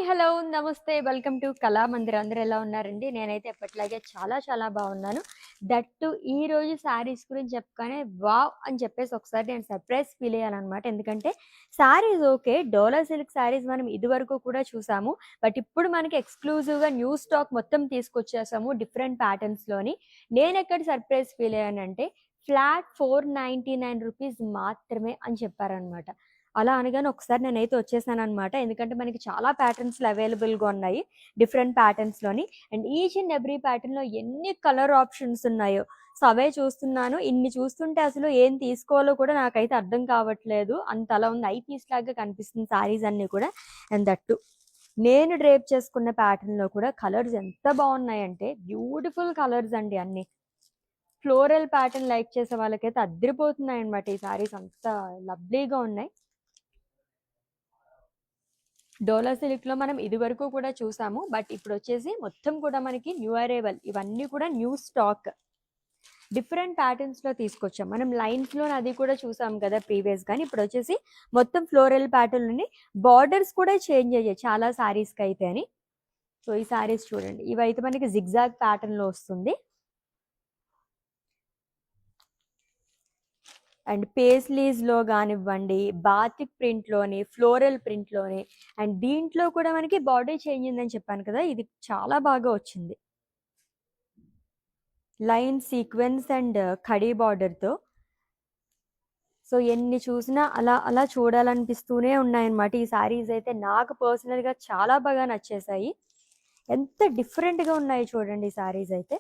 Hello! నమస్తే. Welcome to Kalamandir. అందరూ ఎలా ఉన్నారండి? నేనైతే ఎప్పటిలాగే చాలా బాగున్నాను. దట్ టూ ఈరోజు శారీస్ గురించి చెప్పగానే వావ్! అని చెప్పేసి ఒకసారి నేను సర్ప్రైజ్ ఫీల్ అయ్యాననమాట. ఎందుకంటే శారీస్ ఓకే. డోలా సిల్క్ శారీస్ మనం ఇదివరకు కూడా చూసాము. బట్ ఇప్పుడు మనకి ఎక్స్‌క్లూజివ్‌గా న్యూ స్టాక్ మొత్తం తీసుకొచ్చేసాము డిఫరెంట్ ప్యాటర్న్స్‌లోని. నేనెక్కడ సర్ప్రైజ్ ఫీల్ అయ్యానంటే ఫ్లాట్ ₹499 మాత్రమే అని చెప్పారనమాట. అలా అనగానే ఒకసారి నేనైతే వచ్చేసాననమాట. ఎందుకంటే మనకి చాలా ప్యాటర్న్స్‌లో అవైలబుల్‌గా ఉన్నాయి. డిఫరెంట్ ప్యాటర్న్స్‌లోని. అండ్ ఈచ్ అండ్ ఎవ్రీ ప్యాటర్న్‌లో ఎన్ని కలర్ ఆప్షన్స్ ఉన్నాయో. సో, అవే చూస్తున్నాను. ఇన్ని చూస్తుంటే అసలు ఏం తీసుకోవాలో కూడా నాకైతే అర్థం కావట్లేదు. అంతలా ఉంది. ఐ పీస్ లాగా కనిపిస్తుంది శారీస్ అన్నీ కూడా. అండ్ దట్ టూ నేను డ్రేప్ చేసుకున్న ప్యాటర్న్‌లో కూడా కలర్స్ ఎంత బావున్నాయంటే బ్యూటిఫుల్ కలర్స్ అండి అన్నీ. ఫ్లోరల్ ప్యాటర్న్ లైక్ చేసే వాళ్ళకైతే అద్దిరిపోతున్నాయన్నమాట ఈ శారీస్ అంత లవ్లీగా ఉన్నాయి. డోలా సిల్క్‌లో మనం ఇదివరకు కూడా చూసాము. బట్ ఇప్పుడొచ్చేసి మొత్తం కూడా మనకి న్యూ అరైవల్. ఇవన్నీ కూడా న్యూ స్టాక్. డిఫరెంట్ ప్యాటర్న్స్‌లో తీసుకొచ్చాం. మనం లైన్స్‌లోని అది కూడా చూసాం కదా ప్రీవియస్‌గాని. ఇప్పుడొచ్చేసి మొత్తం ఫ్లోరల్ ప్యాటర్న్‌లోని బార్డర్స్ కూడా చేంజ్ అయ్యాయి చాలా శారీస్‌కైతే అని. సో, ఈ శారీస్ చూడండి. ఇవైతే మనకి జిగ్‌జాగ్ ప్యాటర్న్‌లో వస్తుంది. అండ్ పేస్లీస్‌లో గానివ్వండి, బాతిక్ ప్రింట్‌లోని, ఫ్లోరల్ ప్రింట్‌లోని అండ్ దీంట్లో కూడా మనకి బార్డర్ చేంజ్ అయిందని చెప్పాను కదా! ఇది చాలా బాగా వచ్చింది. లైన్ సీక్వెన్స్ అండ్ కడీ బార్డర్‌తో. సో, ఎన్ని చూసినా అలా చూడాలనిపిస్తూనే ఉన్నాయన్నమాట. ఈ శారీస్ అయితే నాకు పర్సనల్‌గా చాలా బాగా నచ్చేసాయి. ఎంత డిఫరెంట్‌గా ఉన్నాయి చూడండి ఈ శారీస్ అయితే.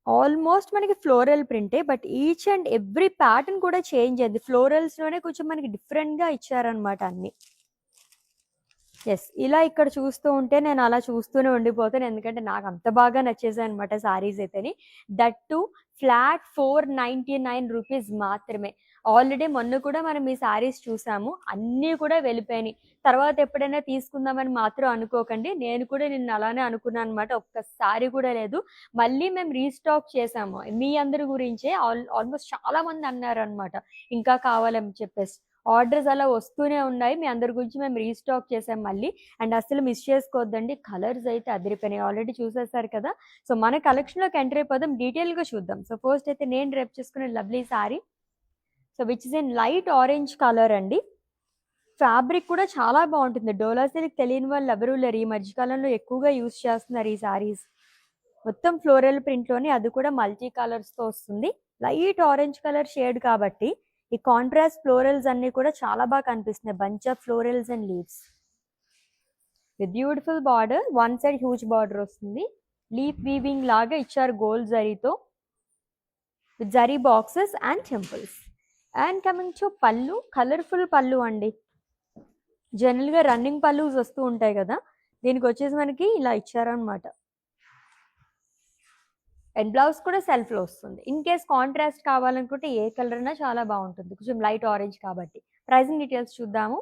ఆల్మోస్ట్ మనకి ఫ్లోరల్ ప్రింటే. But each and every pattern కూడా చేంజ్ అయింది. ఫ్లోరల్స్‌లోనే కొంచెం మనకి డిఫరెంట్‌గా ఇచ్చారనమాట అన్నీ. యెస్. ఇలా ఇక్కడ చూస్తూ ఉంటే నేను అలా చూస్తూనే ఉండిపోతాను. ఎందుకంటే నాకు అంత బాగా నచ్చేసాయన్నమాట శారీస్ అయితేని. దట్ టూ ఫ్లాట్ ₹499 మాత్రమే. ఆల్రెడీ మొన్న కూడా మనం ఈ శారీస్ చూసాము. అన్నీ కూడా వెళ్ళిపోయినాయి. తర్వాత ఎప్పుడైనా తీసుకుందామని మాత్రం అనుకోకండి. నేను కూడా నిన్న అలానే అనుకున్నాను అనమాట. ఒక్కసారి కూడా లేదు. మళ్ళీ మేము రీస్టాక్ చేసాము. మీ అందరి గురించే ఆల్మోస్ట్ చాలా మంది అన్నారనమాట. ఇంకా కావాలని చెప్పేసి. ఆర్డర్స్ అలా వస్తూనే ఉన్నాయి. మీ అందరి గురించి మేము రీస్టాక్ చేసాం మళ్ళీ. అండ్ అస్సలు మిస్ చేసుకోవద్దండి. కలర్స్ అయితే అదిరిపోయినాయి. ఆల్రెడీ చూసేసారు కదా! సో, మన కలెక్షన్‌లోకి ఎంటర్ అయిపోదాం. డీటెయిల్‌గా చూద్దాం. సో, ఫస్ట్ అయితే నేను డ్రేప్ చేసుకున్న lovely sorry. So, which is in light orange colour అండి. ఫ్యాబ్రిక్ కూడా చాలా బావుంటుంది. డోలా సిల్క్ తెలియని వాళ్ళు ఎవరూ లేరు. ఈ మధ్య కాలంలో ఎక్కువగా యూజ్ చేస్తున్నారు ఈ సారీస్. మొత్తం ఫ్లోరల్ ప్రింట్‌లోని అది కూడా మల్టీ కలర్స్‌తో వస్తుంది. లైట్ ఆరెంజ్ కలర్ షేడ్ కాబట్టి ఈ కాంట్రాస్ట్ ఫ్లోరల్స్ అన్నీ కూడా చాలా బాగా కనిపిస్తున్నాయి. Bunch of florals and leaves. With beautiful border. One side huge border వస్తుంది. లీఫ్ వీవింగ్ లాగా ఇచ్చారు గోల్డ్ జరీతో. With zari boxes and temples. And coming to పళ్ళు. కలర్ఫుల్ పళ్ళు అండి. జనరల్‌గా రన్నింగ్ పల్లూస్ వస్తూ ఉంటాయి కదా! దీనికి వచ్చేసి మనకి ఇలా ఇచ్చారనమాట. అండ్ బ్లౌజ్ కూడా సెల్ఫ్‌లో వస్తుంది. ఇన్ కేస్ కాంట్రాస్ట్ కావాలనుకుంటే ఏ కలర్ అయినా చాలా బాగుంటుంది. కొంచెం లైట్ ఆరెంజ్ కాబట్టి. ప్రైసింగ్ డీటెయిల్స్ చూద్దాము.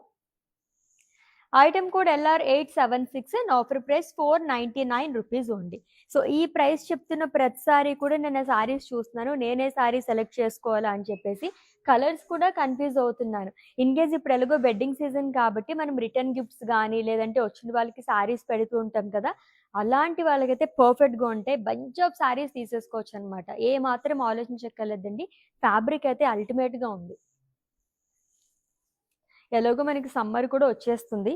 Item code LR876 and offer price ₹499 only. So, ఈ ప్రైస్ చెప్తున్న ప్రతిసారి కూడా నేను ఆ సారీస్ చూస్తున్నాను. నేనే సారీ సెలెక్ట్ చేసుకోవాలా అని చెప్పేసి కలర్స్ కూడా కన్‌ఫ్యూజ్ అవుతున్నాను. ఇన్ కేస్ ఇప్పుడు ఎలాగో వెడ్డింగ్ సీజన్ కాబట్టి మనం రిటర్న్ గిఫ్ట్స్ గానీ, లేదంటే వచ్చిన వాళ్ళకి సారీస్ పెడుతూ ఉంటాం కదా! అలాంటి వాళ్ళకైతే పర్ఫెక్ట్‌గా ఉంటాయి. బంచ్ ఆఫ్ సారీస్ తీసేసుకోవచ్చనమాట. ఏ మాత్రం ఆలోచించక్కర్లేదండి. ఫ్యాబ్రిక్ అయితే అల్టిమేట్‌గా ఉంది. ఎలాగో మనకి సమ్మర్ కూడా వచ్చేస్తుంది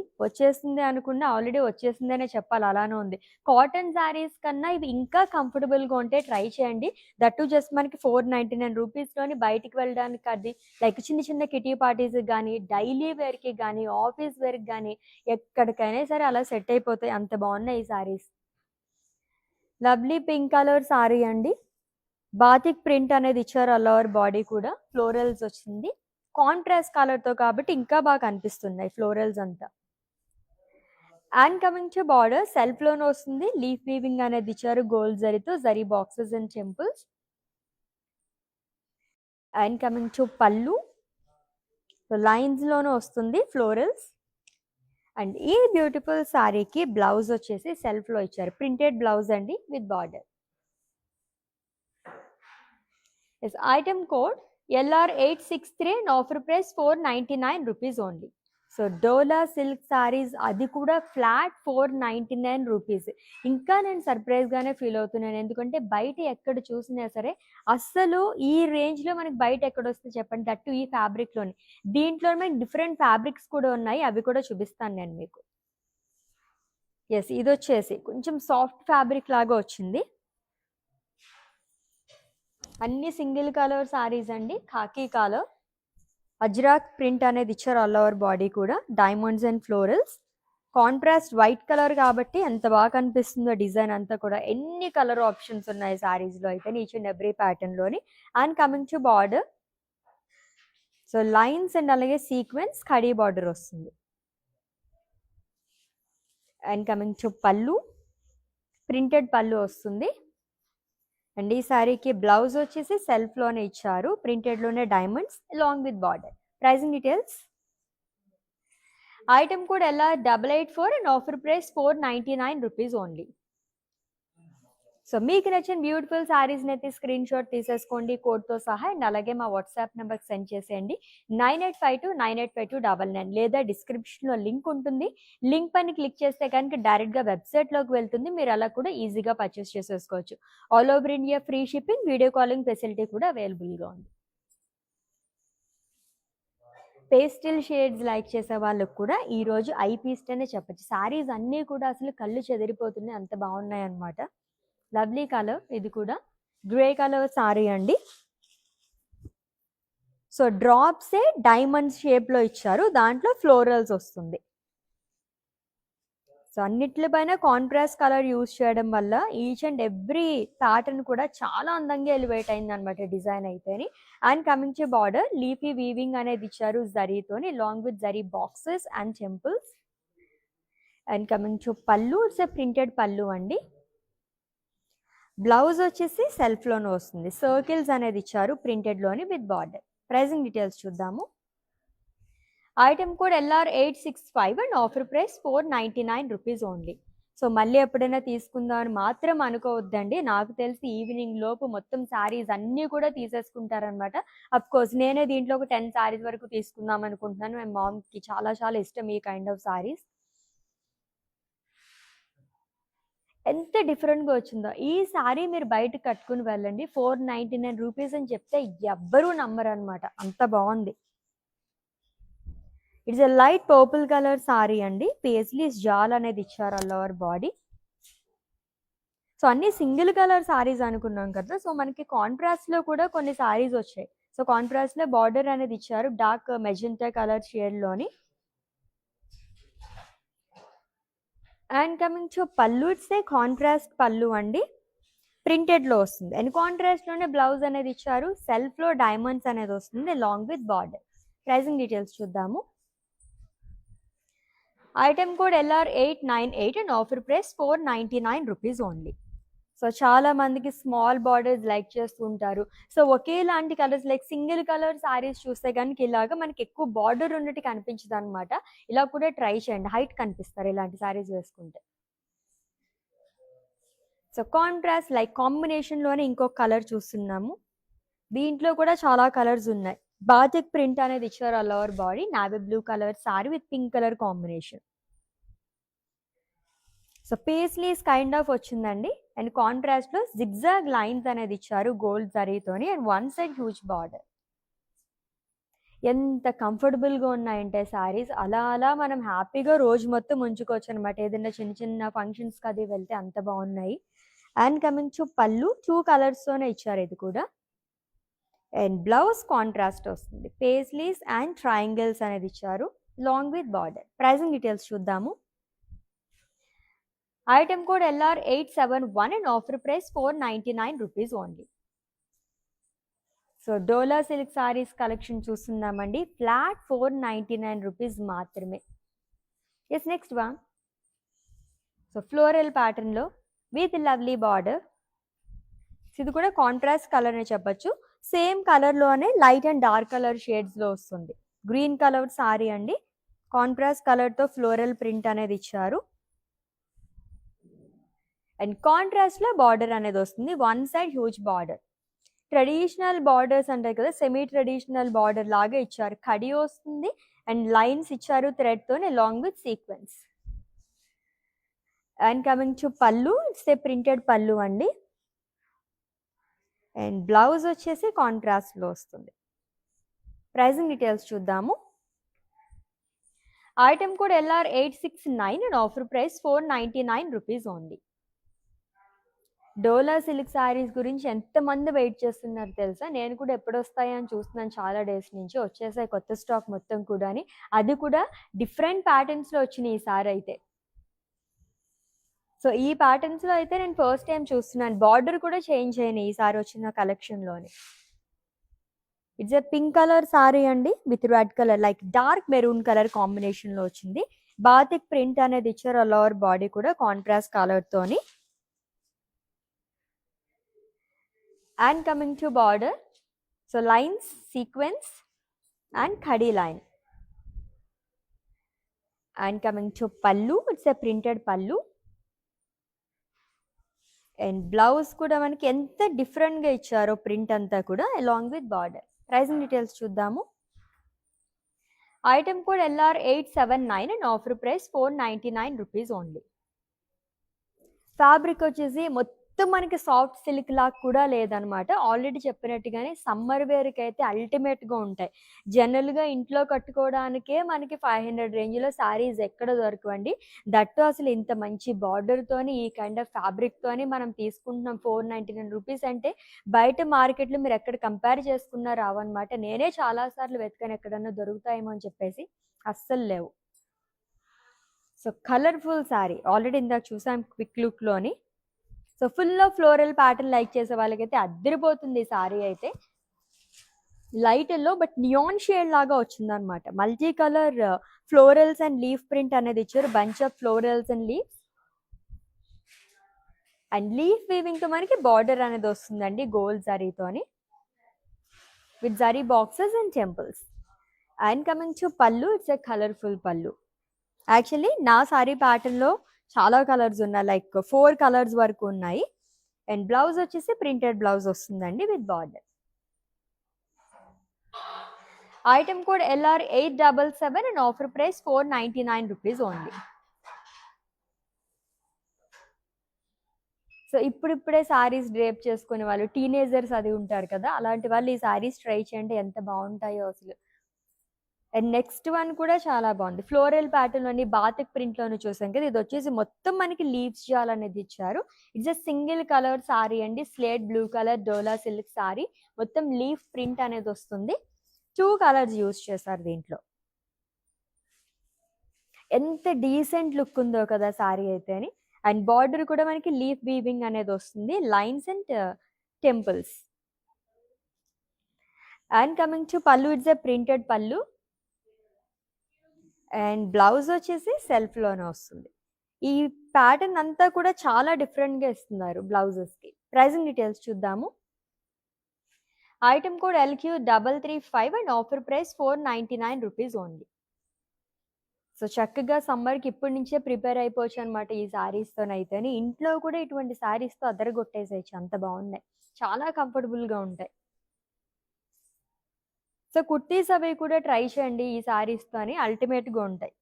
అనుకున్నా ఆల్రెడీ వచ్చేసిందనే చెప్పాలి అలానే ఉంది. కాటన్ శారీస్ కన్నా ఇవి ఇంకా కంఫర్టబుల్‌గా ఉంటే ట్రై చేయండి. దట్ టూ జస్ట్ మనకి ₹499లోని బయటికి వెళ్ళడానికి అది లైక్ చిన్న చిన్న కిటీ పార్టీస్‌కి గానీ, డైలీ వేర్‌కి గానీ, ఆఫీస్ వేర్‌కి గానీ ఎక్కడికైనా సరే అలా సెట్ అయిపోతాయి. అంత బావున్నాయి ఈ saris. Lovely pink colour sari అండి. బాతిక్ ప్రింట్ అనేది ఇచ్చారు ఆల్ ఓవర్ బాడీ కూడా. ఫ్లోరల్స్ వచ్చింది. కాంట్రాస్ట్ కలర్‌తో కాబట్టి ఇంకా బాగా కనిపిస్తున్నాయి ఫ్లోరల్స్ అంతా. అండ్ కమింగ్ టు బార్డర్ సెల్ఫ్‌లోనే వస్తుంది. లీఫ్ వీవింగ్ అనేది ఇచ్చారు గోల్డ్ జరీతో. Zari boxes and temples. And coming to pallu. So, లైన్స్‌లోనే వస్తుంది ఫ్లోరల్స్. అండ్ ఈ బ్యూటిఫుల్ సారీకి బ్లౌజ్ వచ్చేసి సెల్ఫ్‌లో ఇచ్చారు. ప్రింటెడ్ బ్లౌజ్ అండి with border. Item code LR863 and offer price ₹499 only. So Dola silk saris, అది కూడా ఫ్లాట్ 499 రూపీస్. ఇంకా నేను సర్ప్రైజ్గానే ఫీల్ అవుతున్నాను, ఎందుకంటే బయట ఎక్కడ చూసినా సరే అస్సలు ఈ రేంజ్లో మనకి బయట ఎక్కడ వస్తే చెప్పండి, దట్టు ఈ ఫ్యాబ్రిక్లోని. దీంట్లో మనకి డిఫరెంట్ ఫ్యాబ్రిక్స్ కూడా ఉన్నాయి, అవి కూడా చూపిస్తాను నేను మీకు. ఎస్, ఇది వచ్చేసి కొంచెం సాఫ్ట్ ఫ్యాబ్రిక్ లాగా వచ్చింది. అన్ని సింగిల్ కలర్ సారీస్ అండి, ఖాకీ కలర్. అజ్రాక్ ప్రింట్ అనేది ఇచ్చారు ఆల్ ఓవర్ బాడీ కూడా, diamonds and florals. Contrast white colour కాబట్టి ఎంత బాగా కనిపిస్తుందో డిజైన్ అంతా కూడా. ఎన్ని కలర్ ఆప్షన్స్ ఉన్నాయి సారీస్లో అయితే, ఈచ్ అండ్ ఎవ్రీ ప్యాటర్న్లోని. And coming to border, so lines and అలాగే సీక్వెన్స్ కడీ బార్డర్ వస్తుంది. And coming to pallu, printed pallu వస్తుంది. అండ్ ఈ శారీకి బ్లౌజ్ వచ్చేసి సెల్ఫ్లోనే ఇచ్చారు, ప్రింటెడ్లోనే diamonds along with border. Pricing details. Item code LR884 and offer price 499 rupees only. So మీకు నచ్చిన బ్యూటిఫుల్ శారీస్ని అయితే స్క్రీన్ షాట్ తీసేసుకోండి కోడ్తో సహా. అండ్ అలాగే మా వాట్సాప్ నెంబర్కి సెండ్ చేసేయండి 9852985299, లేదా డిస్క్రిప్షన్లో లింక్ ఉంటుంది. లింక్ పైన క్లిక్ చేస్తే కనుక డైరెక్ట్గా వెబ్సైట్లోకి వెళ్తుంది, మీరు అలా కూడా ఈజీగా పర్చేస్ చేసేసుకోవచ్చు. All over India free shipping, video calling facility కూడా అవైలబుల్గా ఉంది. పేస్టిల్ షేడ్స్ లైక్ చేసే వాళ్ళకు కూడా ఈరోజు ఐ పీస్ట్ అనే చెప్పచ్చు. శారీస్ అన్నీ కూడా అసలు కళ్ళు చెదిరిపోతున్నాయి, అంత బాగున్నాయి అన్నమాట. లవ్లీ కలర్, ఇది కూడా గ్రే కలర్ సారీ అండి. సో డ్రాప్సే డైమండ్స్ షేప్లో ఇచ్చారు, దాంట్లో ఫ్లోరల్స్ వస్తుంది. సో అన్నిట్లపైన కాంట్రాస్ట్ కలర్ యూజ్ చేయడం వల్ల ఈచ్ అండ్ ఎవ్రీ ప్యాటర్న్ కూడా చాలా అందంగా ఎలివేట్ అయింది అనమాట డిజైన్ అయితేని. And coming to border, leafy weaving అనేది ఇచ్చారు జరీతోని, long with zari boxes and temples. And coming to pallu, it's a printed pallu అండి. బ్లౌజ్ వచ్చేసి సెల్ఫ్లోనే వస్తుంది, సర్కిల్స్ అనేది ఇచ్చారు ప్రింటెడ్లోని విత్ బార్డర్. ప్రైజింగ్ డీటెయిల్స్ చూద్దాము. Item code LR865 and offer price 499 rupees only. So మళ్ళీ ఎప్పుడైనా తీసుకుందామని మాత్రం అనుకోవద్దండి, నాకు తెలిసి ఈవినింగ్ లోపు మొత్తం శారీస్ అన్నీ కూడా తీసేసుకుంటారనమాట. అఫ్కోర్స్ నేనే దీంట్లో ఒక 10 శారీస్ వరకు తీసుకుందాం అనుకుంటున్నాను, మా మామ్కి చాలా చాలా ఇష్టం ఈ కైండ్ ఆఫ్ శారీస్. ఎంత డిఫరెంట్గా వచ్చిందో ఈ శారీ, మీరు బయటకు కట్టుకుని వెళ్ళండి 499 రూపీస్ అని చెప్తే ఎవ్వరూ నమ్మరు అనమాట, అంత బాగుంది. It's a light purple colour sorry అండి, పేస్లీస్ జాల్ అనేది ఇచ్చారు ఆల్ ఓవర్ బాడీ. సో అన్ని సింగిల్ కలర్ సారీస్ అనుకున్నాం కదా, సో మనకి కాంట్రాస్ట్లో కూడా కొన్ని సారీస్ వచ్చాయి. సో కాంట్రాస్ట్లో బార్డర్ అనేది ఇచ్చారు డార్క్ మెజెంటా కలర్ షేడ్లోని. And coming to pallu, it's a contrast pallu అండి, ప్రింటెడ్లో వస్తుంది. అండ్ కాంట్రాస్ట్లోనే బ్లౌజ్ అనేది ఇచ్చారు, సెల్ఫ్లో డైమండ్స్ అనేది వస్తుంది long with border. Pricing details చూద్దాము. Item code LR898 and offer price 499 rupees only. So చాలా మందికి స్మాల్ బార్డర్స్ లైక్ చేస్తూ ఉంటారు. సో ఒకేలాంటి colours like single colour saris చూస్తే కనుక ఇలాగా మనకి ఎక్కువ బార్డర్ ఉన్నట్టు కనిపించదు అనమాట. ఇలా కూడా ట్రై చేయండి, హైట్ కనిపిస్తారు ఇలాంటి సారీస్ వేసుకుంటే. సో కాంట్రాస్ట్ లైక్ కాంబినేషన్లోనే ఇంకొక కలర్ చూస్తున్నాము, దీంట్లో కూడా చాలా కలర్స్ ఉన్నాయి. బాతిక్ ప్రింట్ అనేది ఇచ్చారు all over body, navy blue colour sari with pink colour combination. So paisleys kind of వచ్చిందండి. అండ్ కాంట్రాస్ట్లో జిగ్జాగ్ లైన్స్ అనేది ఇచ్చారు గోల్డ్ జరీతోని, and one side huge border. ఎంత కంఫర్టబుల్గా ఉన్నాయంటే శారీస్, అలా అలా మనం హ్యాపీగా రోజు మొత్తం ఉంచుకోవచ్చు అనమాట, ఏదైనా చిన్న చిన్న ఫంక్షన్స్కి అది వెళ్తే అంత బాగున్నాయి. అండ్ కమింగ్ టు పళ్ళు, 2 కలర్స్తోనే ఇచ్చారు ఇది కూడా. అండ్ బ్లౌజ్ కాంట్రాస్ట్ వస్తుంది, పేస్లీస్ అండ్ ట్రయాంగిల్స్ అనేది ఇచ్చారు long with border. Pricing details చూద్దాము. Item code LR871 and offer price 499 rupees only. So Dola silk saris collection చూస్తున్నామండి, ఫ్లాట్ 499 రూపీస్ మాత్రమే. Yes, next one. So floral ప్యాటర్న్లో విత్ లవ్లీ బార్డర్, ఇది కూడా కాంట్రాస్ట్ కలర్ అని చెప్పచ్చు. సేమ్ కలర్లోనే లైట్ అండ్ డార్క్ కలర్ షేడ్స్లో వస్తుంది. గ్రీన్ కలర్ సారీ అండి, కాంట్రాస్ట్ కలర్తో ఫ్లోరల్ ప్రింట్ అనేది ఇచ్చారు. అండ్ కాంట్రాస్ట్లో బార్డర్ అనేది వస్తుంది, one side huge border. Traditional borders అంటారు కదా, సెమీ ట్రెడిషనల్ బార్డర్ లాగా ఇచ్చారు, కడి వస్తుంది అండ్ లైన్స్ ఇచ్చారు థ్రెడ్ తో along with sequence. And coming to pallu, it's a printed pallu అండి. అండ్ బ్లౌజ్ వచ్చేసి కాంట్రాస్ట్ లో వస్తుంది. ప్రైజింగ్ డీటెయిల్స్ చూద్దాము. Item code LR869 and offer price 499 rupees only. Dola silk saris గురించి ఎంతమంది వెయిట్ చేస్తున్నారు తెలుసా? నేను కూడా ఎప్పుడు వస్తాయని చూస్తున్నాను చాలా డేస్ నుంచి. వచ్చేసాయి కొత్త స్టాక్ మొత్తం కూడా, అది కూడా డిఫరెంట్ ప్యాటర్న్స్లో వచ్చినాయి ఈసారి అయితే. సో ఈ ప్యాటర్న్స్లో అయితే నేను ఫస్ట్ టైం చూస్తున్నాను. బార్డర్ కూడా చేంజ్ అయినాయి ఈసారి వచ్చిన కలెక్షన్లోని. It's a pink colour sorry అండి with red colour, like dark maroon colour కాంబినేషన్లో వచ్చింది. బాతిక్ ప్రింట్ అనేది ఇచ్చారు. లోవర్ బాడీ కూడా కాంట్రాస్ట్ కలర్తోని. And coming to border, so lines, sequence and khadi line. And coming to pallu, it's a printed pallu. And blouse kuda manaki enta different ga icharo print anta kuda along with border. Pricing details chuddaamu. Item code LR879 and offer price 499 rupees only. Fabric వచ్చేసి మొత్తం మనకి soft silk లాగా కూడా లేదనమాట. Already చెప్పినట్టుగానే summer వేర్కి అయితే అల్టిమేట్గా ఉంటాయి. జనరల్గా ఇంట్లో కట్టుకోవడానికే మనకి 500 రేంజ్లో శారీస్ ఎక్కడ దొరకవండి. దట్టు అసలు ఇంత మంచి బార్డర్తోని ఈ కైండ్ ఆఫ్ ఫ్యాబ్రిక్తోని మనం తీసుకుంటున్నాం 499 రూపీస్ అంటే బయట మార్కెట్లో మీరు ఎక్కడ కంపేర్ చేసుకున్నా రావన్నమాట. నేనే చాలాసార్లు వెతకాను ఎక్కడన్నా దొరుకుతాయేమో అని చెప్పేసి, అస్సలు లేవు. సో కలర్ఫుల్ శారీ ఆల్రెడీ ఇందాక చూసాం క్విక్ లుక్లోని. So full of floral pattern like చేసే వాళ్ళకైతే అద్దరిపోతుంది ఈ సారీ అయితే. Light yellow but neon shade లాగా వచ్చింది అనమాట. Multi colour florals and leaf print అనేది ఇచ్చారు. Bunch of florals and leaf and leaf weaving తో మనకి బార్డర్ అనేది వస్తుందండి గోల్డ్ జరీతోని with zari boxes and temples. And coming to pallu, it's a colourful pallu. Actually నా సారీ ప్యాటర్న్లో చాలా కలర్స్ ఉన్నాయి, లైక్ 4 కలర్స్ వరకు ఉన్నాయి. అండ్ బ్లౌజ్ వచ్చేసి ప్రింటెడ్ బ్లౌజ్ వస్తుందండి with border. Item code LR877 and offer price 499 rupees only. So ఇప్పుడిప్పుడే శారీస్ డ్రేప్ చేసుకునే వాళ్ళు, టీనేజర్స్ అది ఉంటారు కదా, అలాంటి వాళ్ళు ఈ శారీస్ ట్రై చేయండి, ఎంత బాగుంటాయో అసలు. అండ్ నెక్స్ట్ వన్ కూడా చాలా బాగుంది. ఫ్లోరల్ ప్యాటర్న్లోని బాతిక్ ప్రింట్లోని చూసాం కదా, ఇది వచ్చేసి మొత్తం మనకి లీవ్స్ జాల్ అనేది ఇచ్చారు. It's a single colour sorry అండి, slate blue colour Dola silk sorry. మొత్తం లీఫ్ ప్రింట్ అనేది వస్తుంది. 2 కలర్స్ యూజ్ చేశారు దీంట్లో. ఎంత డీసెంట్ లుక్ ఉందో కదా సారీ అయితే అని. అండ్ బార్డర్ కూడా మనకి లీఫ్ వీవింగ్ అనేది వస్తుంది, lines and temples. And coming to pallu, it's a printed pallu. And blouse వచ్చేసి సెల్ఫ్లోనే వస్తుంది. ఈ ప్యాటర్న్ అంతా కూడా చాలా డిఫరెంట్గా ఇస్తున్నారు బ్లౌజెస్కి. ప్రైజింగ్ డీటెయిల్స్ చూద్దాము. Item code LQ335 and offer price 499 rupees only. So చక్కగా సమ్మర్కి ఇప్పటి నుంచే ప్రిపేర్ అయిపోవచ్చు అనమాట ఈ శారీస్తోనైతే. ఇంట్లో కూడా ఇటువంటి శారీస్తో అదరగొట్టేసేయచ్చు, అంత బాగున్నాయి, చాలా కంఫర్టబుల్గా ఉంటాయి. సో కుర్తీస్ అవి కూడా ట్రై చేయండి ఈ శారీస్తో అని, అల్టిమేట్గా ఉంటాయి.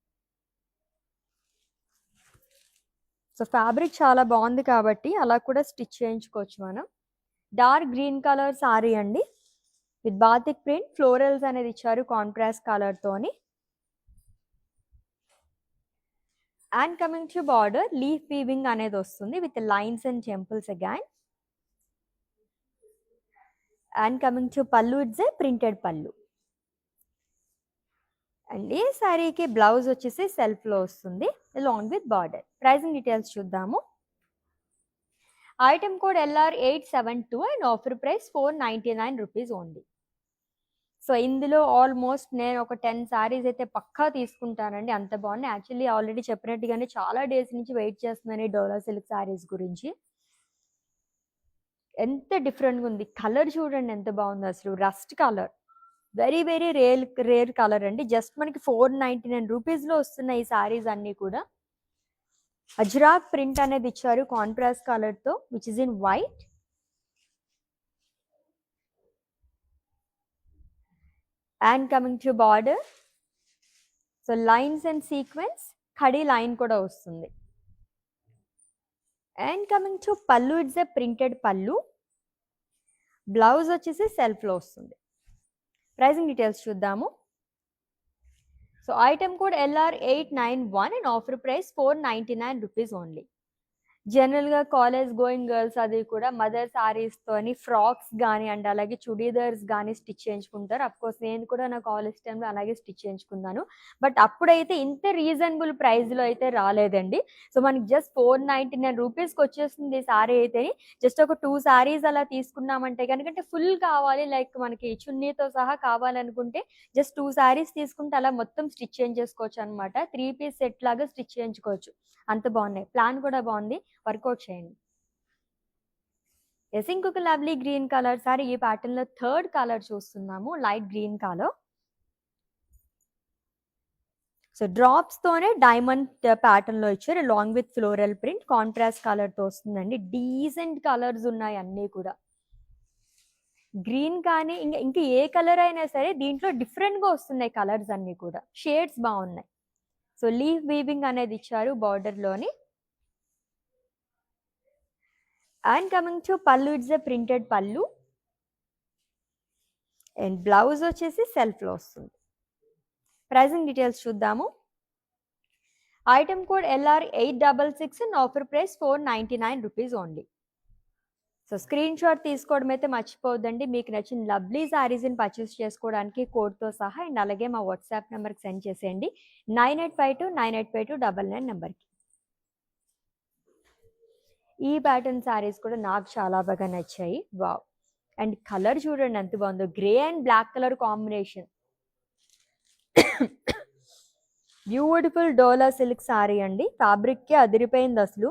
సో ఫ్యాబ్రిక్ చాలా బాగుంది కాబట్టి అలా కూడా స్టిచ్ చేయించుకోవచ్చు మనం. డార్క్ గ్రీన్ కలర్ సారీ అండి విత్ బాతిక్ ప్రింట్, ఫ్లోరల్స్ అనేది ఇచ్చారు కాంట్రాస్ట్ కలర్తోని. And coming to border, leaf weaving అనేది వస్తుంది with lines and temples again. And coming to pallu, it's a printed pallu. And ఈ శారీకి బ్లౌజ్ వచ్చేసి సెల్ఫ్లో వస్తుంది along with border. Pricing details చూద్దాము. Item code LR872 and offer price 499 rupees only. So ఇందులో almost నేను ఒక 10 శారీస్ అయితే పక్కా తీసుకుంటానండి, అంత బాగున్నాయి. యాక్చువల్లీ ఆల్రెడీ చెప్పినట్టుగానే చాలా డేస్ నుంచి వెయిట్ చేస్తున్నాను ఈ డోలా సిల్క్ శారీస్ గురించి. ఎంత డిఫరెంట్గా ఉంది, కలర్ చూడండి ఎంత బాగుంది అసలు, rust colour, very very rare colour అండి. జస్ట్ మనకి 499 రూపీస్లో వస్తున్నాయి ఈ శారీస్ అన్నీ కూడా. అజ్రాక్ ప్రింట్ అనేది ఇచ్చారు కాంట్రాస్ట్ కలర్తో which is in white. And coming to border, so lines and sequence, khadi line కూడా వస్తుంది. And coming to pallu, it's a printed పళ్ళు. బ్లౌజ్ వచ్చేసి సెల్ఫ్లో వస్తుంది. ప్రైసింగ్ డీటెయిల్స్ చూద్దాము. So item code LR891 and offer price 499 rupees only. జనరల్గా college going girls అది కూడా మదర్ సారీస్తోని ఫ్రాక్స్ కానీ అండ్ అలాగే చుడీదార్స్ కానీ స్టిచ్ చేయించుకుంటారు. అఫ్కోర్స్ నేను కూడా నా కాలేజ్ టైంలో అలాగే స్టిచ్ చేయించుకున్నాను. బట్ అప్పుడైతే ఇంత రీజనబుల్ ప్రైస్లో అయితే రాలేదండి. సో మనకి జస్ట్ 499 రూపీస్కి వచ్చేస్తుంది ఈ సారీ అయితే. జస్ట్ ఒక 2 సారీస్ అలా తీసుకున్నామంటే కనుకంటే ఫుల్ కావాలి, లైక్ మనకి చున్నీతో సహా కావాలనుకుంటే జస్ట్ 2 సారీస్ తీసుకుంటే అలా మొత్తం స్టిచ్ చేయించేసుకోవచ్చు అనమాట. 3 పీస్ సెట్ లాగా స్టిచ్ చేయించుకోవచ్చు. అంత బాగున్నాయి. ప్లాన్ కూడా బాగుంది, వర్కౌట్ చేయండి. ఎస్, ఇంకొక లవ్లీ గ్రీన్ కలర్ సారీ. ఈ ప్యాటర్న్ లో థర్డ్ కలర్ చూస్తున్నాము, light green colour. So drops తోనే డైమండ్ ప్యాటర్న్ లో ఇచ్చారు, long with floral print. Contrast colour తో వస్తుందండి. డీసెంట్ కలర్స్ ఉన్నాయి అన్నీ కూడా. గ్రీన్ కానీ ఇంకా ఏ కలర్ అయినా సరే దీంట్లో డిఫరెంట్ గా వస్తున్నాయి కలర్స్ అన్ని కూడా. షేడ్స్ బాగున్నాయి. సో లీఫ్ వీవింగ్ అనేది ఇచ్చారు బార్డర్ లోని. And coming to pallu, it's a printed pallu. And blouse వచ్చేసి సెల్ఫ్లో వస్తుంది. ప్రైసింగ్ డీటెయిల్స్ చూద్దాము. Item code LR866 and offer price 499 rupees only. So screen shot తీసుకోవడం అయితే మర్చిపోవద్దండి. మీకు నచ్చిన లవ్లీ శారీస్ని పర్చేస్ చేసుకోవడానికి కోడ్తో సహా అండ్ అలాగే మా వాట్సాప్ నెంబర్కి సెండ్ చేసేయండి, 9852985299 నెంబర్కి. ఈ ప్యాటర్న్ శారీస్ కూడా నాకు చాలా బాగా నచ్చాయి. వావ్. అండ్ కలర్ చూడండి ఎంత బాగుందో, grey and black colour combination. Beautiful Dola silk sari అండి. ఫ్యాబ్రిక్కే అదిరిపోయింది అసలు.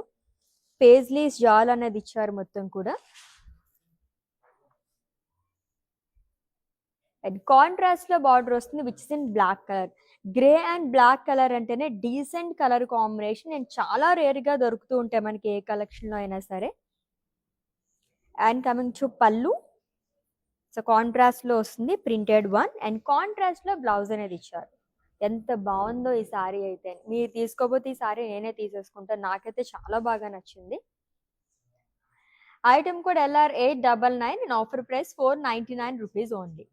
పేజ్లీస్ జాల్ అనేది ఇచ్చారు మొత్తం కూడా. అండ్ కాంట్రాస్ట్ లో బార్డర్ వస్తుంది, which is in black colour. Grey and black colour అంటేనే డీసెంట్ కలర్ కాంబినేషన్ అండ్ చాలా రేర్ గా దొరుకుతూ ఉంటాయి మనకి ఏ కలెక్షన్ లో అయినా సరే. And coming to pallu, so contrast లో వస్తుంది, ప్రింటెడ్ వన్. అండ్ కాంట్రాస్ట్ లో బ్లౌజ్ అనేది ఇచ్చారు. ఎంత బాగుందో ఈ సారీ అయితే. మీరు తీసుకోపోతే ఈ సారీ నేనే తీసేసుకుంటాను, నాకైతే చాలా బాగా నచ్చింది. Item code LR899 and offer price 499 rupees only.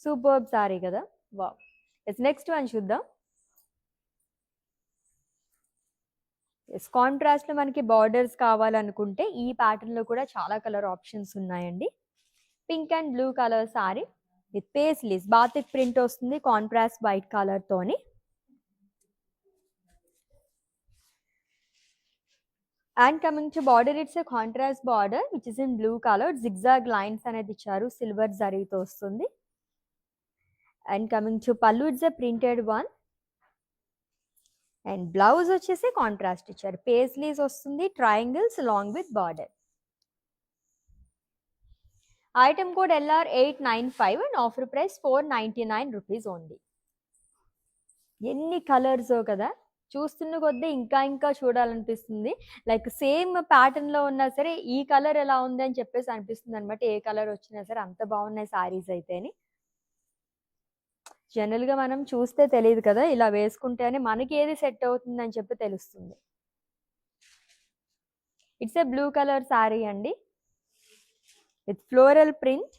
Superb sorry కదా. వావ్. నెక్స్ట్ వన్ చూద్దాం. కాంట్రాస్ట్ లో మనకి బార్డర్స్ కావాలనుకుంటే ఈ ప్యాటర్న్ లో కూడా చాలా కలర్ ఆప్షన్స్ ఉన్నాయండి. Pink and blue colour sari with paisleys, batik print వస్తుంది కాంట్రాస్ట్ వైట్ కలర్ తోని. And coming to border, it's a contrast border which is in blue colour. Zigzag lines అనేది ఇచ్చారు, సిల్వర్ జరీతో వస్తుంది. And coming to pallu, it's a printed one. And blouse వచ్చేసి contrast ఇచ్చారు, paisleys వస్తుంది, triangles long with border. Item code LR895 and offer price 499 rupees only. ఎన్ని colours కదా, చూస్తున్న కొద్దీ ఇంకా ఇంకా చూడాలనిపిస్తుంది. లైక్ సేమ్ ప్యాటర్న్ లో ఉన్నా సరే ఈ కలర్ ఎలా ఉంది అని చెప్పేసి అనిపిస్తుంది అనమాట. ఏ కలర్ వచ్చినా సరే అంత బాగున్నాయి సారీస్ అయితేని. జనరల్ గా మనం చూస్తే తెలియదు కదా, ఇలా వేసుకుంటేనే మనకి ఏది సెట్ అవుతుంది అని చెప్పి తెలుస్తుంది. It's a blue colour sorry అండి with floral print.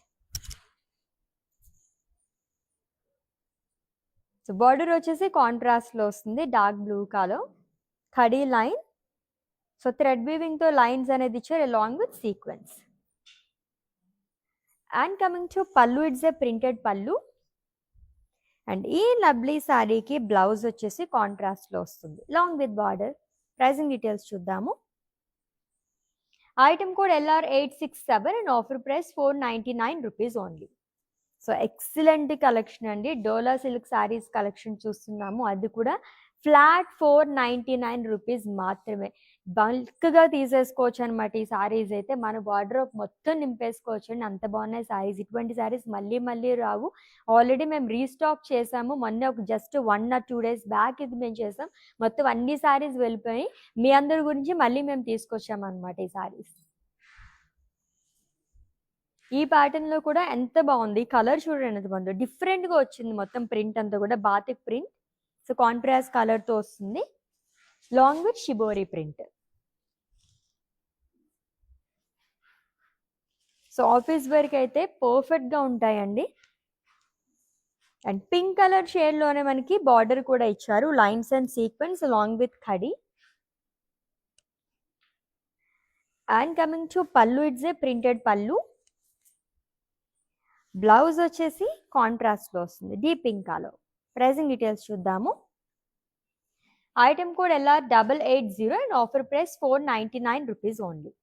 So border వచ్చేసి కాంట్రాస్ట్ లో వస్తుంది, డార్క్ బ్లూ కలర్, ఖడీ లైన్. సో థ్రెడ్ వీవింగ్ తో లైన్స్ అనేది ఇచ్చారు along with sequence. And coming to pallu, it's a printed pallu. And ఈ లవ్లీ శారీకి బ్లౌజ్ వచ్చేసి కాంట్రాస్ట్ లో వస్తుంది long with border. Pricing details చూద్దాము. Item code LR867 and offer price 499 rupees only. So excellent collection అండి. డోలా సిల్క్ శారీస్ కలెక్షన్ చూస్తున్నాము, అది కూడా ఫ్లాట్ 499 రూపీస్ మాత్రమే. బల్క్గా తీసేసుకోవచ్చు అనమాట ఈ శారీస్ అయితే. మన వార్డ్రోబ్ మొత్తం నింపేసుకోవచ్చు అండి, అంత బాగున్నాయి శారీస్. ఇటువంటి శారీస్ మళ్ళీ మళ్ళీ రావు. ఆల్రెడీ మేము రీస్టాక్ చేసాము మొన్న, ఒక జస్ట్ 1 or 2 days బ్యాక్ ఇది మేము చేసాం. మొత్తం అన్ని శారీస్ వెళ్ళిపోయి మీ అందరి గురించి మళ్ళీ మేము తీసుకొచ్చాము అనమాట ఈ శారీస్. ఈ ప్యాటర్న్ లో కూడా ఎంత బాగుంది, కలర్ చూడండి ఎంత బాగుంది, డిఫరెంట్ గా వచ్చింది మొత్తం ప్రింట్ అంతా కూడా batik print. So contrast colour తో వస్తుంది, long with shibori print. So office వేర్కి అయితే పర్ఫెక్ట్ గా ఉంటాయండి. అండ్ పింక్ కలర్ షేడ్ లోనే మనకి బార్డర్ కూడా ఇచ్చారు, lines and sequence long with ఖడి. And coming to pallu, it's a printed pallu. Blouse వచ్చేసి కాంట్రాస్ట్ లో వస్తుంది, deep pink colour. Pricing details చూద్దాము. Item code LR880 and offer price 499 rupees only.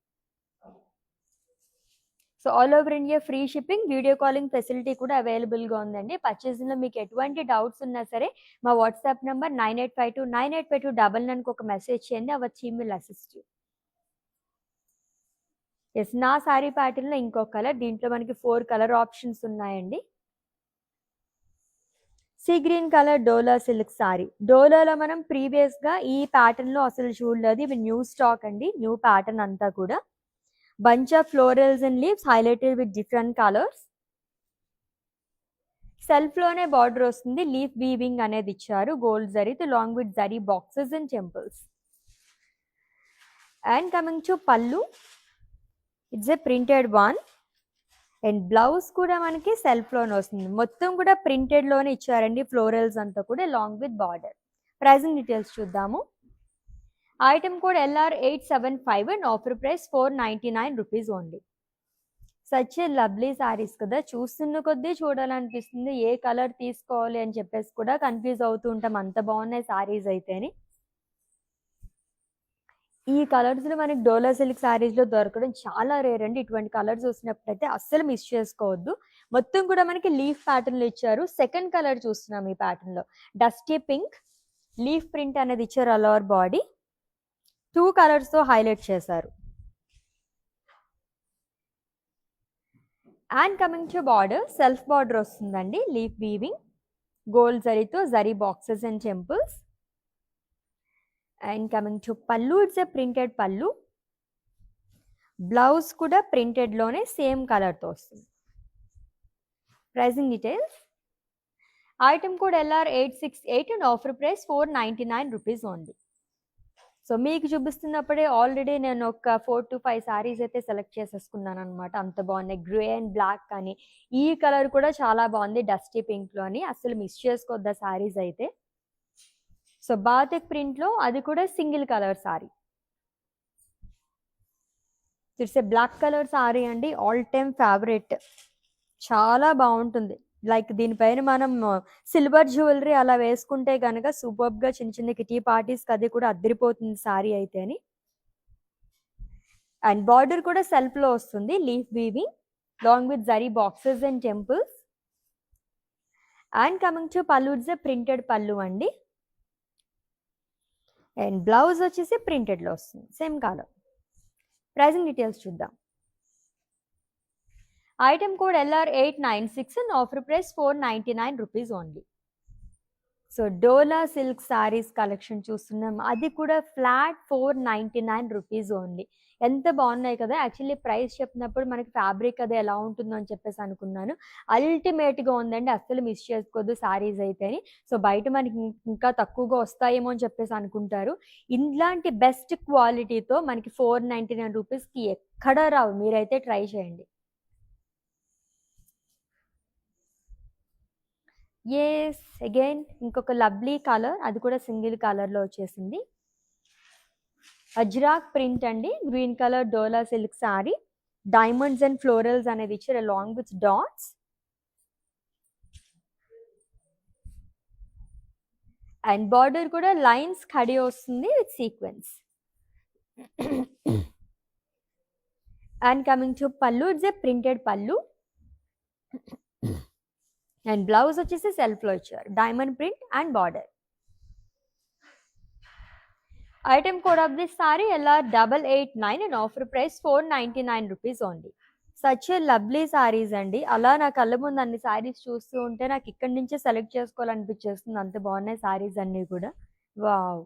So all over India free shipping, video calling facility కూడా అవైలబుల్గా ఉందండి. పర్చేసింగ్లో మీకు ఎటువంటి డౌట్స్ ఉన్నా సరే మా వాట్సాప్ నెంబర్ 9852985299కి ఒక మెసేజ్ చేయండి, our team will assist you. Yes, నా సారీ ప్యాటర్న్లో ఇంకో కలర్, దీంట్లో మనకి 4 కలర్ ఆప్షన్స్ ఉన్నాయండి. Sea green colour Dola silk sari. డోలాలో మనం ప్రీవియస్గా ఈ ప్యాటర్న్లో అసలు చూడలేదు, ఇవి న్యూ స్టాక్ అండి, న్యూ ప్యాటర్న్ అంతా కూడా. bunch of florals and leaves highlighted with different colors. Self లోనే బార్డర్ వస్తుంది, లీఫ్ వీవింగ్ అనేది ఇచ్చారు గోల్డ్ జరీతో, long with zari boxes and temples. And coming to pallu, it's a printed one. And blouse కూడా మనకి సెల్ఫ్ లోనే వస్తుంది, మొత్తం కూడా ప్రింటెడ్ లోనే ఇచ్చారండి, ఫ్లోరల్స్ అంతా కూడా long with border. Pricing details చూద్దాము. Item code LR875 and offer price 499 rupees only. Such a lovely saris కదా, చూస్తున్న కొద్దీ చూడాలనిపిస్తుంది, ఏ కలర్ తీసుకోవాలి అని చెప్పేసి కూడా కన్ఫ్యూజ్ అవుతూ ఉంటాం, అంత బాగున్నాయి సారీస్ అయితేని. ఈ కలర్స్లో మనకి డోలా సిల్క్ సారీస్లో దొరకడం చాలా రేర్ అండి. ఇటువంటి కలర్స్ వచ్చినప్పుడైతే అస్సలు మిస్ చేసుకోవద్దు. మొత్తం కూడా మనకి లీఫ్ ప్యాటర్న్లో ఇచ్చారు. సెకండ్ కలర్ చూస్తున్నాం ఈ ప్యాటర్న్లో, డస్టీ పింక్ లీఫ్ ప్రింట్ అనేది ఇచ్చారు ఆల్ ఓవర్ బాడీ, 2 కలర్స్తో హైలైట్ చేశారు. And coming to border, self border వస్తుందండి, లీఫ్ వీవింగ్ గోల్డ్ జరీతో zari boxes and temples. And coming to pallu, it's a printed pallu. Blouse కూడా ప్రింటెడ్ లోనే సేమ్ కలర్తో వస్తుంది. Pricing details. Item code LR868 and offer price 499 rupees only. So మీకు చూపిస్తున్నప్పుడే already నేను ఒక 4 to 5 saris అయితే సెలెక్ట్ చేసేసుకున్నాను అనమాట, అంత బాగున్నాయి. గ్రే అండ్ బ్లాక్ కానీ, ఈ కలర్ కూడా చాలా బాగుంది డస్టీ పింక్లోని, అసలు మిస్ చేసుకోవద్దా సారీస్ అయితే. సో బాతిక్ ప్రింట్లో అది కూడా single colour sari, it's a black colour sorry అండి, ఆల్ టైమ్ ఫేవరెట్, చాలా బాగుంటుంది. లైక్ దీనిపైన మనం సిల్వర్ జ్యువెలరీ అలా వేసుకుంటే కనుక సూపర్గా చిన్న చిన్న కిటీ పార్టీస్కి అది కూడా అద్దరిపోతుంది సారీ అయితే అని. అండ్ బార్డర్ కూడా సెల్ఫ్లో వస్తుంది, leaf weaving long with zari boxes and temples. And coming to pallu, it's a printed pallu అండి. అండ్ బ్లౌజ్ వచ్చేసి ప్రింటెడ్లో వస్తుంది, సేమ్ కలర్. ప్రైసింగ్ డీటెయిల్స్ చూద్దాం. Item code LR896 and offer price 499 rupees only. So Dola silk saris collection చూస్తున్నాం, అది కూడా flat 499 rupees only. ఎంత బాగున్నాయి కదా. యాక్చువల్లీ ప్రైస్ చెప్పినప్పుడు మనకి ఫ్యాబ్రిక్ అది ఎలా ఉంటుందో అని చెప్పేసి అనుకున్నాను, అల్టిమేట్గా ఉందండి, అస్సలు మిస్ చేసుకోవద్దు సారీస్ అయితే. సో బయట మనకి ఇంకా తక్కువగా వస్తాయేమో అని చెప్పేసి అనుకుంటారు, ఇలాంటి బెస్ట్ క్వాలిటీతో మనకి 499 రూపీస్కి ఎక్కడా రావు, మీరైతే ట్రై చేయండి. ఎస్, అగైన్ ఇంకొక లవ్లీ కలర్, అది కూడా సింగిల్ కలర్లో వచ్చేసింది, అజ్రాక్ ప్రింట్ అండి, green colour Dola silk sorry, diamonds and florals అనేది ఇచ్చారు along with dots. And border కూడా లైన్స్ ఖడి వస్తుంది with sequence. And coming to pallu, it's a printed పల్లు. అండ్ బ్లౌజ్ వచ్చేసి సెల్ఫ్లో ఇచ్చారు, diamond print and border. Item code of this sorry LR889 and offer price 499 rupees only. Such a lovely saris అండి, అలా నా కళ్ళ ముందు అన్ని సారీస్ చూస్తూ ఉంటే నాకు ఇక్కడి నుంచే సెలెక్ట్ చేసుకోవాలనిపించేస్తుంది, అంత బాగున్నాయి సారీస్ అన్నీ కూడా. Wow,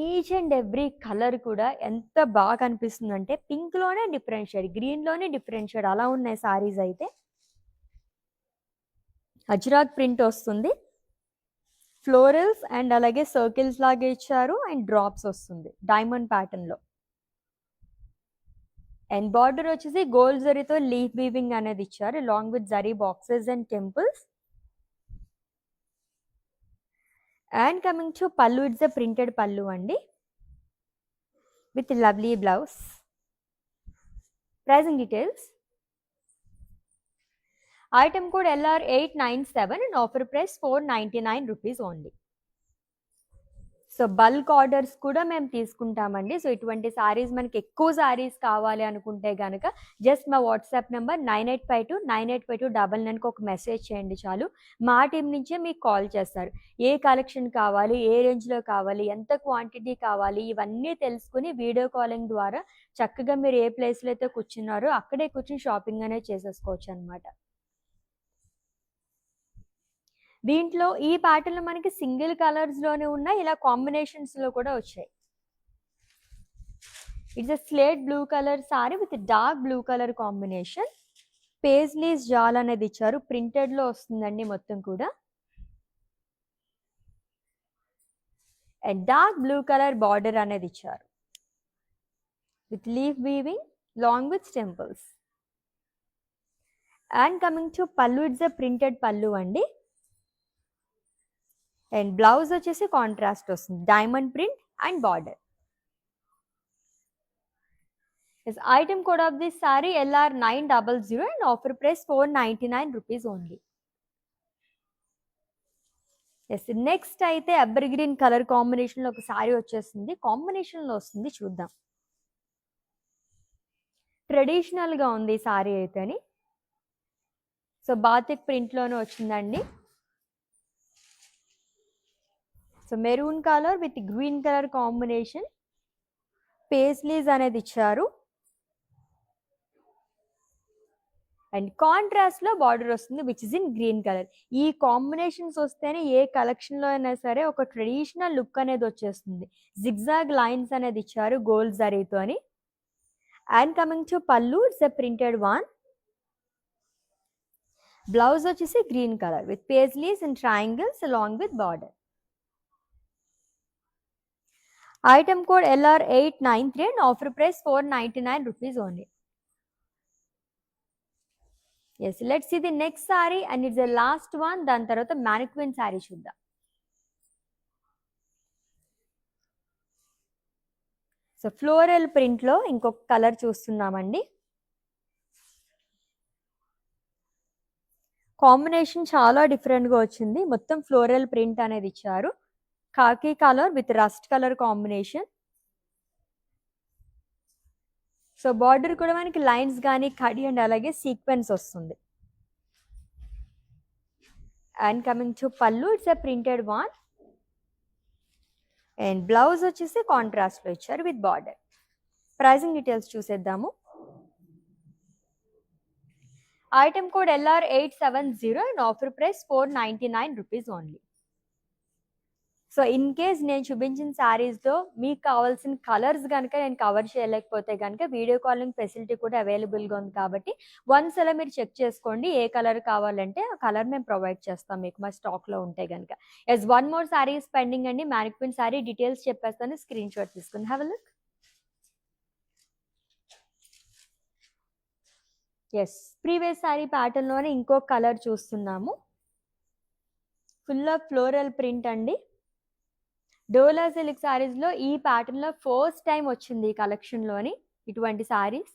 each and every colour కూడా ఎంత బాగా కనిపిస్తుందంటే పింక్‌లోనే డిఫరెంట్ షేడ్, గ్రీన్‌లోనే డిఫరెంట్ షేడ్ అలా ఉన్నాయి సారీస్ అయితే. అజ్రాక్ ప్రింట్ వస్తుంది. ఫ్లోరల్స్ అండ్ అలాగే సర్కిల్స్ లాగా ఇచ్చారు అండ్ డ్రాప్స్ వస్తుంది డైమండ్ ప్యాటర్న్‌లో. అండ్ బార్డర్ వచ్చేసి గోల్డ్ జరీతో లీఫ్ వీవింగ్ అనేది ఇచ్చారు along with zari boxes and temples. And coming to pallu, it's a printed pallu అండి with lovely blouse. Pricing details. Item code LR897 and offer price 499 rupees only. So bulk orders కూడా మేము తీసుకుంటామండి. So ఇటువంటి సారీస్ మనకి ఎక్కువ సారీస్ కావాలి అనుకుంటే గనక జస్ట్ మా వాట్సాప్ నెంబర్ 9852985299కి ఒక మెసేజ్ చేయండి చాలు. మా టీం నుంచే మీకు కాల్ చేస్తారు. ఏ కలెక్షన్ కావాలి, ఏ రేంజ్‌లో కావాలి, ఎంత క్వాంటిటీ కావాలి ఇవన్నీ తెలుసుకొని వీడియో కాలింగ్ ద్వారా చక్కగా మీరు ఏ ప్లేస్‌లో అయితే కూర్చున్నారో అక్కడే కూర్చొని షాపింగ్ అనేది చేసేసుకోవచ్చనమాట. దీంట్లో ఈ ప్యాటర్న్‌లో మనకి సింగిల్ కలర్స్‌లోనే ఉన్నాయి, ఇలా కాంబినేషన్స్‌లో కూడా వచ్చాయి. It's a slate blue colour sari with dark blue colour combination. Paisleys జాల్ అనేది ఇచ్చారు, ప్రింటెడ్‌లో వస్తుందండి మొత్తం కూడా. And dark blue colour border అనేది ఇచ్చారు with leaf weaving long with temples. And coming to pallu, it's a printed pallu అండి. అండ్ బ్లౌజ్ వచ్చేసి కాంట్రాస్ట్ వస్తుంది, diamond print and border. Item code of this sari LR900 and offer price 499 rupees only. Yes, next అయితే ever green colour కాంబినేషన్లో ఒక sorry వచ్చేస్తుంది, కాంబినేషన్లో వస్తుంది చూద్దాం. ట్రెడిషనల్గా ఉంది సారీ అయితేని. సో బాతిక్ ప్రింట్లోనే వచ్చిందండి. So maroon colour with green colour combination, paisleys అనేది ఇచ్చారు అండ్ కాంట్రాస్ట్లో బార్డర్ వస్తుంది which is in green colour. ఈ కాంబినేషన్స్ వస్తేనే ఏ కలెక్షన్లో అయినా సరే ఒక ట్రెడిషనల్ లుక్ అనేది వచ్చేస్తుంది. జిగ్జాగ్ లైన్స్ అనేది ఇచ్చారు గోల్డ్ జరీతో అని. And coming to pallu, it's a printed one. Blouse వచ్చేసి green colour with paisleys and triangles along with border. Item code LR893 and offer price 499 rupees only. Yes, let's see the next sari and it's the last one. దాని తర్వాత mannequin sari చూద్దాం. So floral ప్రింట్లో ఇంకొక colour చూస్తున్నామండి. Combination చాలా డిఫరెంట్గా వచ్చింది, మొత్తం ఫ్లోరల్ ప్రింట్ అనేది ఇచ్చారు. Khaki colour with rust colour combination. So border కూడా మనకి లైన్స్ కానీ కడి అండ్ అలాగే సీక్వెన్స్ వస్తుంది. And coming to pallu, it's a printed one. And blouse వచ్చేసి కాంట్రాస్ట్లో ఇచ్చారు విత్ బార్డర్. ప్రైసింగ్ డీటెయిల్స్ చూసేద్దాము. Item code LR870 and offer price 499 rupees only. So in case నేను చూపించిన శారీస్లో మీకు కావాల్సిన కలర్స్ కనుక నేను కవర్ చేయలేకపోతే కనుక వీడియో కాలింగ్ ఫెసిలిటీ కూడా అవైలబుల్గా ఉంది కాబట్టి వన్స్ అలా మీరు చెక్ చేసుకోండి, ఏ కలర్ కావాలంటే ఆ కలర్ మేము ప్రొవైడ్ చేస్తాం మీకు మా స్టాక్లో ఉంటే కనుక. Yes, one more saris pending అండి. మ్యానిక్విన్ శారీ డీటెయిల్స్ చెప్పేస్తాను, స్క్రీన్ షాట్ తీసుకుని have a look. Yes, previous sari ప్యాటర్న్లోనే ఇంకో కలర్ చూస్తున్నాము. ఫుల్ ఆఫ్ ఫ్లోరల్ ప్రింట్ అండి. డోలా సిల్క్ సారీస్లో ఈ ప్యాటర్న్లో ఫస్ట్ టైం వచ్చింది ఈ కలెక్షన్లోని ఇటువంటి సారీస్.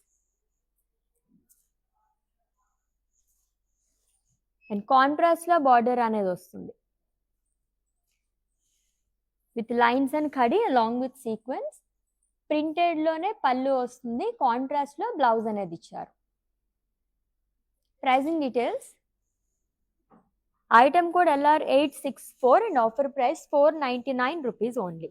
అండ్ కాంట్రాస్ట్లో బార్డర్ అనేది వస్తుంది with lines and kadhi along with sequence. ప్రింటెడ్లోనే పళ్ళు వస్తుంది, కాంట్రాస్ట్లో బ్లౌజ్ అనేది ఇచ్చారు. Pricing details. Item code LR864 and offer price 499 rupees only.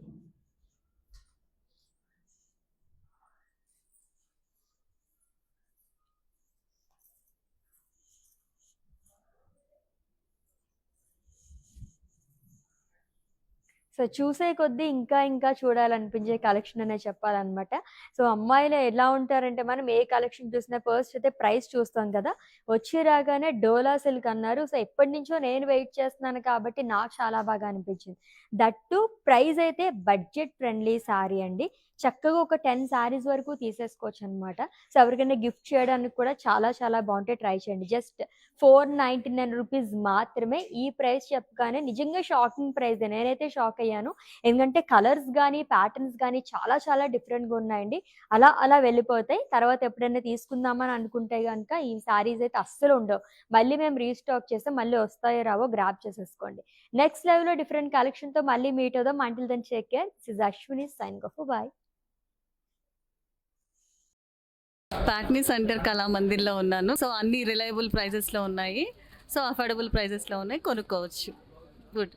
So చూసే కొద్దీ ఇంకా ఇంకా చూడాలనిపించే కలెక్షన్ అనే చెప్పాలనమాట. సో అమ్మాయిలు ఎలా ఉంటారంటే మనం ఏ కలెక్షన్ చూసినా ఫస్ట్ అయితే ప్రైస్ చూస్తాం కదా! వచ్చి రాగానే డోలా సిల్క్ అన్నారు. సో ఎప్పటినుంచో నేను వెయిట్ చేస్తున్నాను కాబట్టి నాకు చాలా బాగా అనిపించింది. దట్ టూ ప్రైస్ అయితే బడ్జెట్ ఫ్రెండ్లీ సారీ అండి. చక్కగా ఒక 10 సారీస్ వరకు తీసేసుకోవచ్చనమాట. సో ఎవరికైనా గిఫ్ట్ చేయడానికి కూడా చాలా చాలా బావుంటాయి. ట్రై చేయండి. జస్ట్ 499 రూపీస్ మాత్రమే. ఈ ప్రైస్ చెప్పగానే నిజంగా షాకింగ్ ప్రైజే. నేనైతే షాక్ అయ్యాను. ఎందుకంటే కలర్స్ గానీ, ప్యాటర్న్స్ గానీ చాలా చాలా డిఫరెంట్‌గా ఉన్నాయండి. అలా అలా వెళ్ళిపోతాయి. తర్వాత ఎప్పుడైనా తీసుకుందామని అనుకుంటే గనక ఈ శారీస్ అయితే అస్సలు ఉండవు. మళ్ళీ మేము రీస్టాక్ చేస్తే మళ్ళీ వస్తాయో రావో గ్రాబ్ చేసేసుకోండి. నెక్స్ట్ లైవ్‌లో డిఫరెంట్ కలెక్షన్‌తో మళ్ళీ మీట్ అవుదాం. Until then take care. This is Ashwini signing off. Bye. Patny centre కళామందిర్లో ఉన్నాను. సో అన్ని రిలయబుల్ ప్రైజెస్లో ఉన్నాయి. సో అఫోర్డబుల్ ప్రైజెస్లో ఉన్నాయి, కొనుక్కోవచ్చు. గుడ్.